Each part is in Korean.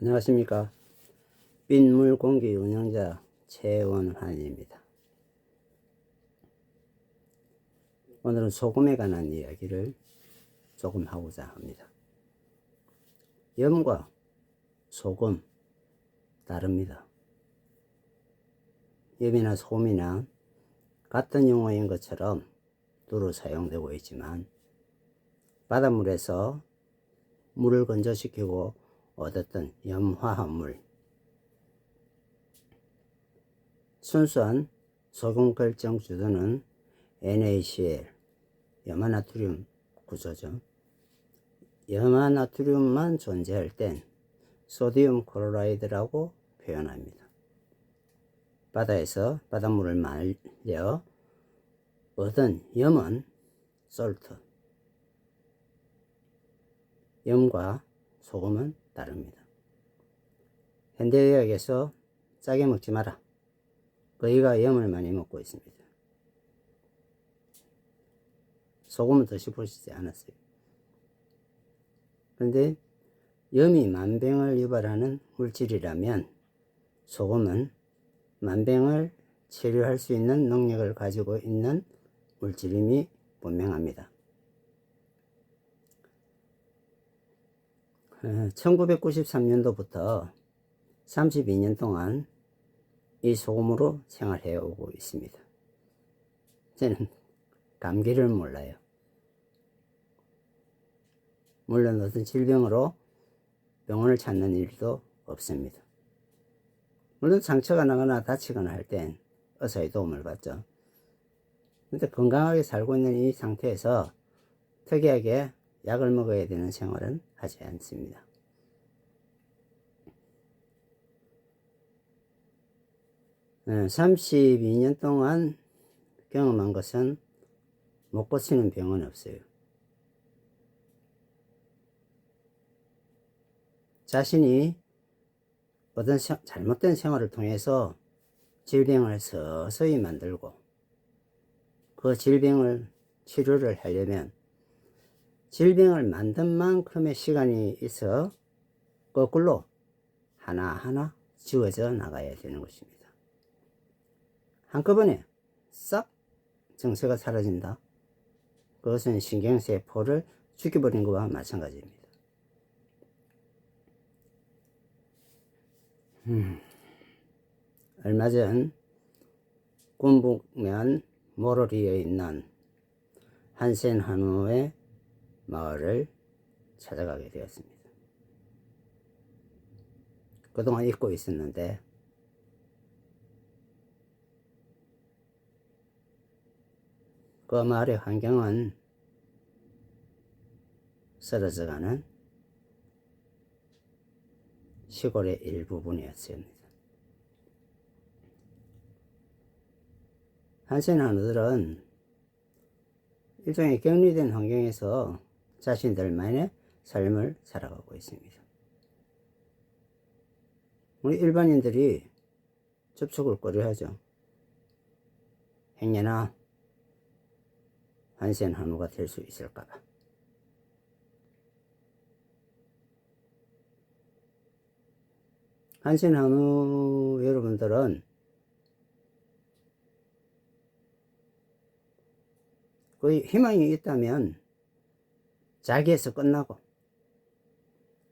안녕하십니까. 빗물공기 운영자 최원환입니다. 오늘은 소금에 관한 이야기를 조금 하고자 합니다. 염과 소금 다릅니다. 염이나 소금이나 같은 용어인 것처럼 두루 사용되고 있지만 바닷물에서 물을 건조시키고 얻었던 염화합물, 순수한 소금 결정 주도는 NaCl, 염화나트륨 구조죠. 염화나트륨만 존재할 땐 소디움 클로라이드라고 표현합니다. 바다에서 바닷물을 말려 얻은 염은 솔트, 염과 소금은 다릅니다. 현대의학에서 짜게 먹지 마라, 거의가 염을 많이 먹고 있습니다. 소금은 드셔보시지 않았어요. 그런데 염이 만병을 유발하는 물질이라면 소금은 만병을 치료할 수 있는 능력을 가지고 있는 물질임이 분명합니다. 1993년도부터 32년 동안 이 소금으로 생활해 오고 있습니다. 저는 감기를 몰라요. 물론 어떤 질병으로 병원을 찾는 일도 없습니다. 물론 상처가 나거나 다치거나 할 땐 의사의 도움을 받죠. 근데 건강하게 살고 있는 이 상태에서 특이하게 약을 먹어야 되는 생활은 하지 않습니다. 네, 32년 동안 경험한 것은 못 고치는 병은 없어요. 자신이 어떤 잘못된 생활을 통해서 질병을 서서히 만들고 그 질병을 치료를 하려면 질병을 만든 만큼의 시간이 있어 거꾸로 하나하나 지워져 나가야 되는 것입니다. 한꺼번에 싹 정체가 사라진다. 그것은 신경세포를 죽여버린 것과 마찬가지입니다. 얼마 전 군북면 모로리에 있는 한센 한우의 마을을 찾아가게 되었습니다. 그동안 잊고 있었는데 그 마을의 환경은 쓰러져가는 시골의 일부분이었습니다. 한센 한우들은 일종의 격리된 환경에서 자신들만의 삶을 살아가고 있습니다. 우리 일반인들이 접촉을 꺼려하죠. 행여나 한센 한우가 될 수 있을까봐. 한센 한우 여러분들은 거의 희망이 있다면 자기에서 끝나고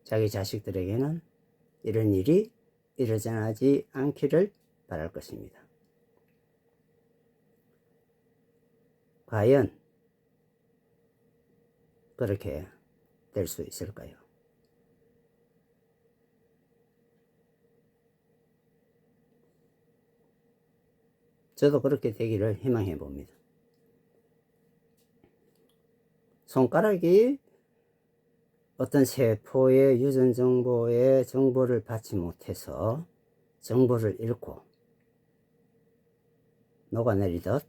자기 자식들에게는 이런 일이 일어나지 않기를 바랄 것입니다. 과연 그렇게 될 수 있을까요? 저도 그렇게 되기를 희망해 봅니다. 손가락이 어떤 세포의 유전 정보의 정보를 받지 못해서 정보를 잃고 녹아내리듯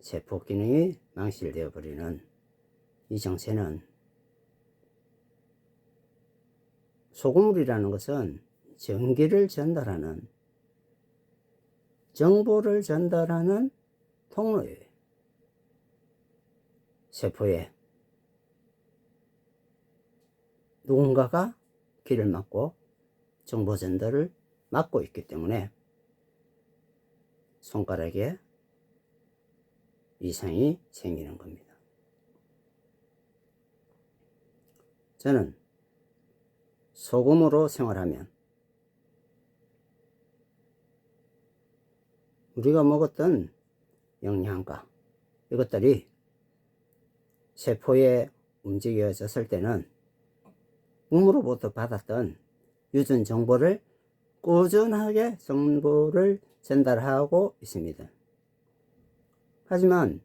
세포 기능이 망실되어 버리는 이 정체는 소금물이라는 것은 전기를 전달하는, 정보를 전달하는 통로예요. 세포에 누군가가 길을 막고 정보 전달을 막고 있기 때문에 손가락에 이상이 생기는 겁니다. 저는 소금으로 생활하면 우리가 먹었던 영양가 이것들이 세포에 움직여졌을 때는 몸으로부터 받았던 유전 정보를 꾸준하게 정보를 전달하고 있습니다. 하지만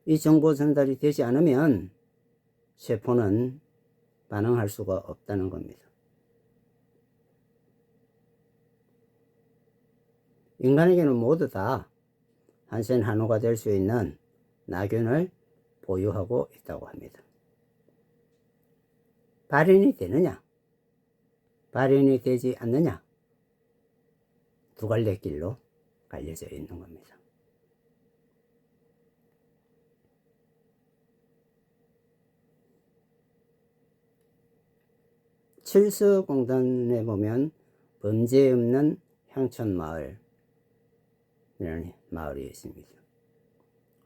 이 정보 전달이 되지 않으면 세포는 반응할 수가 없다는 겁니다. 인간에게는 모두 다 한센 한우가 될 수 있는 나균을 보유하고 있다고 합니다. 발현이 되느냐, 발현이 되지 않느냐, 두 갈래 길로 갈려져 있는 겁니다. 칠서공단에 보면 범죄 없는 향촌마을 이라는 마을이 있습니다.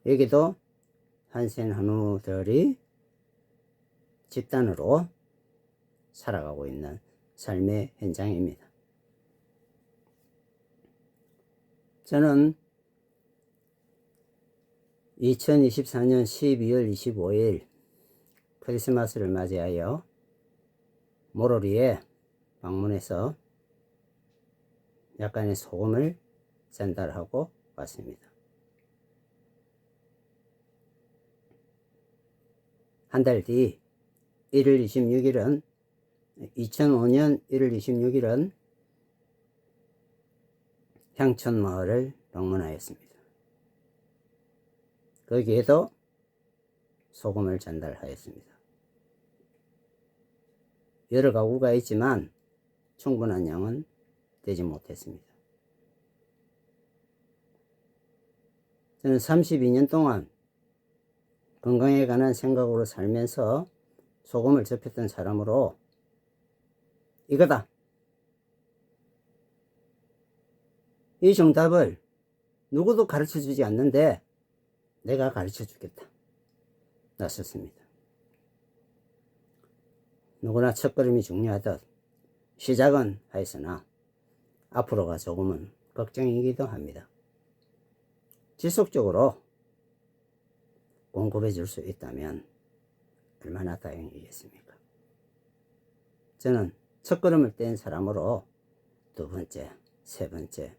여기도 한센 한우들이 집단으로 살아가고 있는 삶의 현장입니다. 저는 2024년 12월 25일 크리스마스를 맞이하여 모로리에 방문해서 약간의 소금을 전달하고 왔습니다. 한 달 뒤 1월 26일은 2005년 1월 26일은 향촌마을을 방문하였습니다. 거기에도 소금을 전달하였습니다. 여러 가구가 있지만 충분한 양은 되지 못했습니다. 저는 32년 동안 건강에 관한 생각으로 살면서 소금을 접했던 사람으로 이거다, 이 정답을 누구도 가르쳐 주지 않는데 내가 가르쳐 주겠다 나섰습니다. 누구나 첫걸음이 중요하듯 시작은 하였으나 앞으로가 조금은 걱정이기도 합니다. 지속적으로 공급해 줄 수 있다면 얼마나 다행이겠습니까? 저는 첫걸음을 뗀 사람으로 두 번째, 세 번째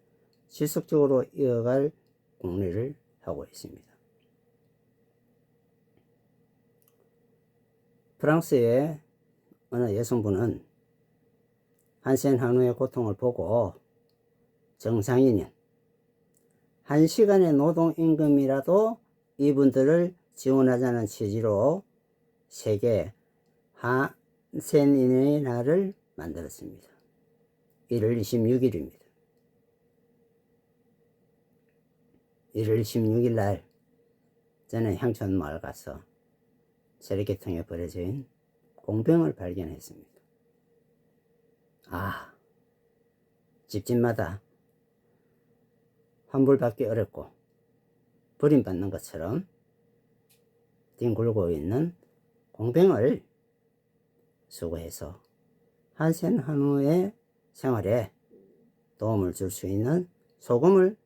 지속적으로 이어갈 공리를 하고 있습니다. 프랑스의 어느 여성분은 한센 한우의 고통을 보고 정상인인 1시간의 노동임금이라도 이분들을 지원하자는 취지로 세계 한센인의 날을 만들었습니다. 1월 26일입니다. 1월 26일 날 저는 향촌마을 가서 쓰레기통에 버려져 있는 공병을 발견했습니다. 집집마다 환불받기 어렵고 버림받는 것처럼 뒹굴고 있는 공병을 수거해서 한센 한우의 생활에 도움을 줄 수 있는 소금을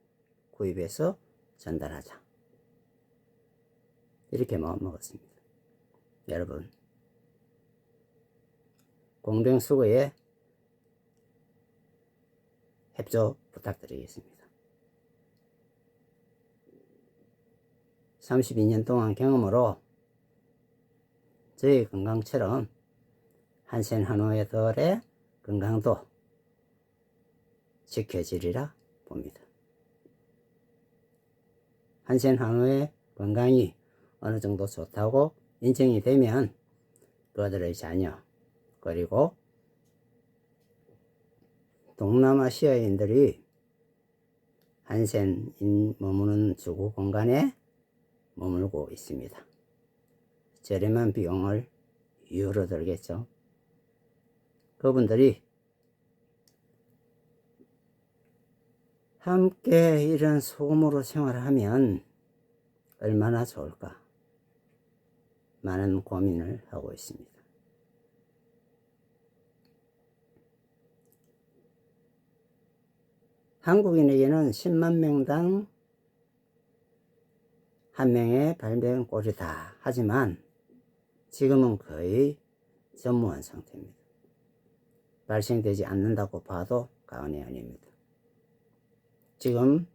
구입해서 전달하자, 이렇게 마음먹었습니다. 여러분, 공병 수거에 협조 부탁드리겠습니다. 32년 동안 경험으로 저희 건강처럼 한센 한우들의 건강도 지켜지리라 봅니다. 한센 한우의 건강이 어느 정도 좋다고 인정이 되면 그들의 자녀 그리고 동남아시아인들이 한센인 머무는 주거 공간에 머물고 있습니다. 저렴한 비용을 유로 들겠죠. 그분들이 함께 이런 소금으로 생활하면 얼마나 좋을까 많은 고민을 하고 있습니다. 한국인에게는 10만 명당 한 명의 발병꼴이다. 하지만 지금은 거의 전무한 상태입니다. 발생되지 않는다고 봐도 과언이 아닙니다. 지금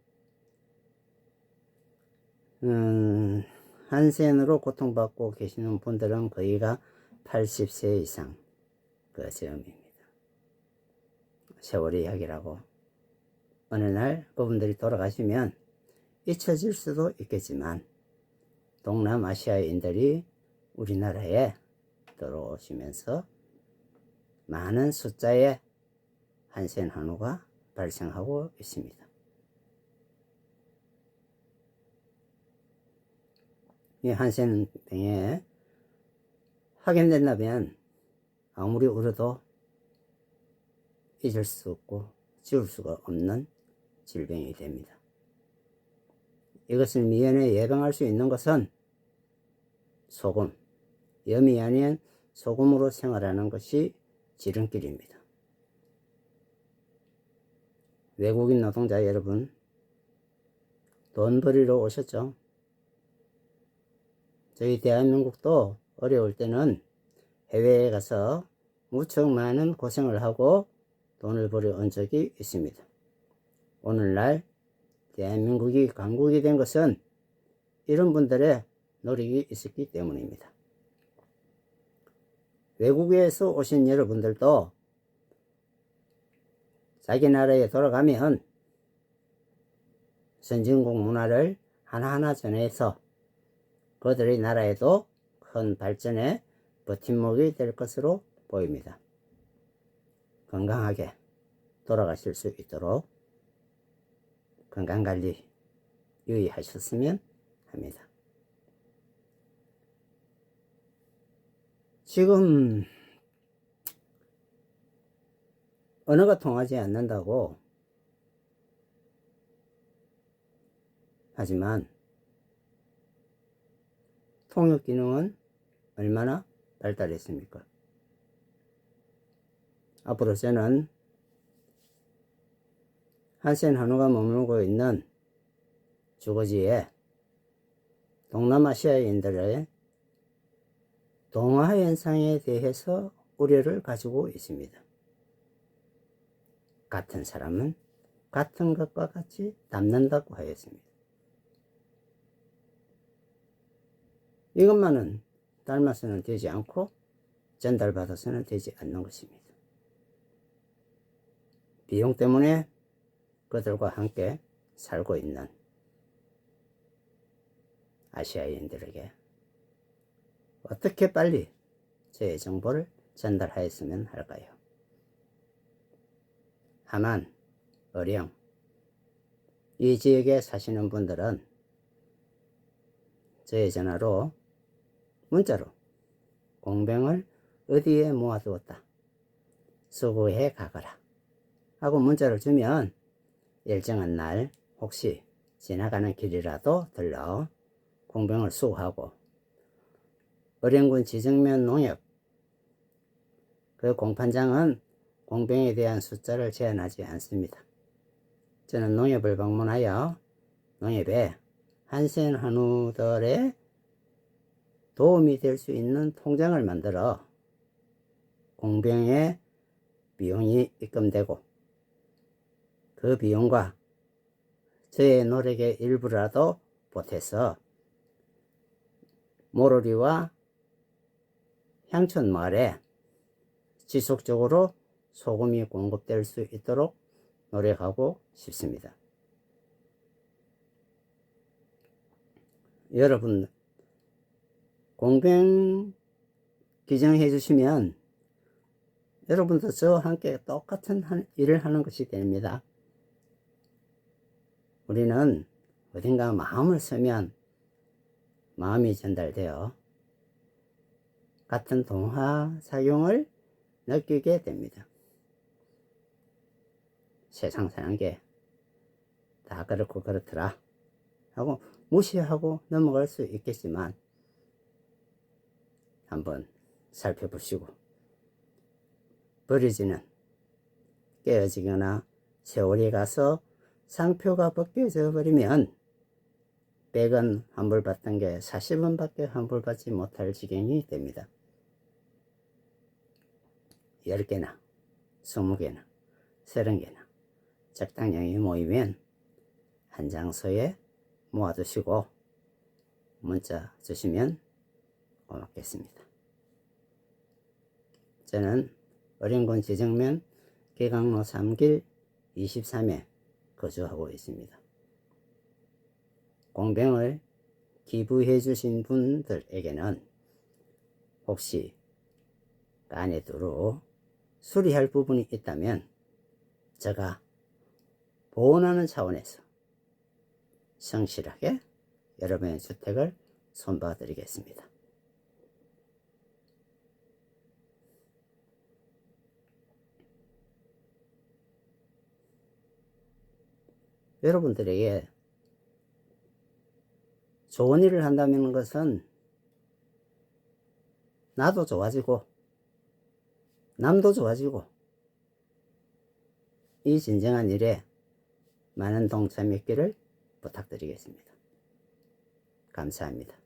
한센으로 고통받고 계시는 분들은 거의가 80세 이상 그 시험입니다. 세월의 이야기라고 어느 날 그분들이 돌아가시면 잊혀질 수도 있겠지만 동남아시아인들이 우리나라에 들어오시면서 많은 숫자의 한센 한우가 발생하고 있습니다. 이 한센 병에 확인된다면 아무리 울어도 잊을 수 없고 지울 수가 없는 질병이 됩니다. 이것을 미연에 예방할 수 있는 것은 소금, 염이 아닌 소금으로 생활하는 것이 지름길입니다. 외국인 노동자 여러분, 돈 벌이러 오셨죠? 저희 대한민국도 어려울 때는 해외에 가서 무척 많은 고생을 하고 돈을 벌어온 적이 있습니다. 오늘날 대한민국이 강국이 된 것은 이런 분들의 노력이 있었기 때문입니다. 외국에서 오신 여러분들도 자기 나라에 돌아가면 선진국 문화를 하나하나 전해서 그들의 나라에도 큰 발전의 버팀목이 될 것으로 보입니다. 건강하게 돌아가실 수 있도록 건강관리 유의하셨으면 합니다. 지금 언어가 통하지 않는다고 하지만 통역 기능은 얼마나 발달했습니까? 앞으로 저는 한센 한우가 머물고 있는 주거지에 동남아시아인들의 동화 현상에 대해서 우려를 가지고 있습니다. 같은 사람은 같은 것과 같이 닮는다고 하였습니다. 이것만은 닮아서는 되지 않고 전달받아서는 되지 않는 것입니다. 비용 때문에 그들과 함께 살고 있는 아시아인들에게 어떻게 빨리 제 정보를 전달하였으면 할까요? 하만, 어령, 이 지역에 사시는 분들은 저의 전화로 문자로 공병을 어디에 모아두었다, 수거해 가거라 하고 문자를 주면 일정한 날 혹시 지나가는 길이라도 들러 공병을 수거하고 어령군 지정면 농협 그 공판장은 공병에 대한 숫자를 제한하지 않습니다. 저는 농협을 방문하여 농협에 한센 한우들의 도움이 될 수 있는 통장을 만들어 공병의 비용이 입금되고 그 비용과 저의 노력의 일부라도 보태서 모로리와 향촌 마을에 지속적으로 소금이 공급될 수 있도록 노력하고 싶습니다. 여러분, 공병 기증해 주시면 여러분도 저와 함께 똑같은 일을 하는 것이 됩니다. 우리는 어딘가 마음을 쓰면 마음이 전달되어 같은 동화 작용을 느끼게 됩니다. 세상 사는 게 다 그렇고 그렇더라 하고 무시하고 넘어갈 수 있겠지만 한번 살펴보시고 버려지는 깨어지거나 세월이 가서 상표가 벗겨져 버리면 100원 환불받던 게 40원밖에 환불받지 못할 지경이 됩니다. 10개나 20개나 30개나 적당량이 모이면 한 장소에 모아두시고 문자 주시면 고맙겠습니다. 저는 어린군 지정면 계강로 3길 23에 거주하고 있습니다. 공병을 기부해 주신 분들에게는 혹시 안에 두루 수리할 부분이 있다면 제가 보온하는 차원에서 성실하게 여러분의 주택을 손봐 드리겠습니다. 여러분들에게 좋은 일을 한다는 것은 나도 좋아지고 남도 좋아지고 이 진정한 일에 많은 동참했기를 부탁드리겠습니다. 감사합니다.